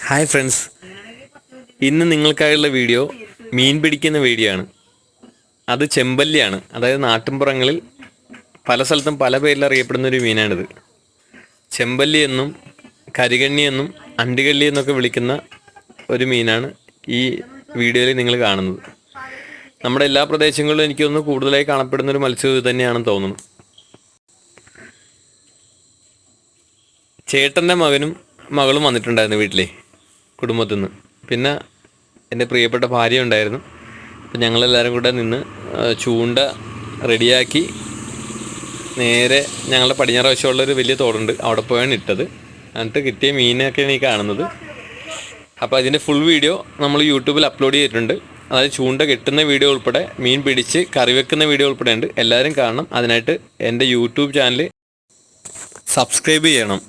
Hi friends, ഇന്ന് നിങ്ങൾക്കായുള്ള video മീൻ പിടിക്കുന്ന video ആണ്. അത് ചെമ്പല്ലിയാണ്. അതായത് നാട്ടിൻപുറങ്ങളിൽ പല സ്ഥലത്തും പല പേരിൽ അറിയപ്പെടുന്ന ഒരു മീനാണിത്. ചെമ്പല്ലി എന്നും കരികണ്ണി എന്നും അണ്ടികള്ളി എന്നൊക്കെ വിളിക്കുന്ന ഒരു മീനാണ് ഈ വീഡിയോയിൽ നിങ്ങൾ കാണുന്നത്. നമ്മുടെ എല്ലാ പ്രദേശങ്ങളിലും എനിക്കൊന്ന് കൂടുതലായി കാണപ്പെടുന്ന ഒരു മത്സ്യം ഇത് തന്നെയാണെന്ന് തോന്നുന്നു. ചേട്ടൻ്റെ മകനും മകളും വന്നിട്ടുണ്ടായിരുന്നു വീട്ടിലെ കുടുംബത്തിൽ നിന്ന്. പിന്നെ എൻ്റെ പ്രിയപ്പെട്ട ഭാര്യ ഉണ്ടായിരുന്നു. അപ്പം ഞങ്ങളെല്ലാവരും കൂടെ നിന്ന് ചൂണ്ട റെഡിയാക്കി നേരെ ഞങ്ങളുടെ പടിഞ്ഞാറ് വശമുള്ളൊരു വലിയ തോടുണ്ട്, അവിടെ പോയാണ് ഇട്ടത്. എന്നിട്ട് കിട്ടിയ മീനൊക്കെയാണ് ഈ കാണുന്നത്. അപ്പോൾ അതിൻ്റെ ഫുൾ വീഡിയോ നമ്മൾ യൂട്യൂബിൽ അപ്ലോഡ് ചെയ്തിട്ടുണ്ട്. അതായത് ചൂണ്ട കെട്ടുന്ന വീഡിയോ ഉൾപ്പെടെ മീൻ പിടിച്ച് കറി വെക്കുന്ന വീഡിയോ ഉൾപ്പെടെ ഉണ്ട്. എല്ലാവരും കാണണം. അതിനായിട്ട് എൻ്റെ യൂട്യൂബ് ചാനൽ സബ്സ്ക്രൈബ് ചെയ്യണം.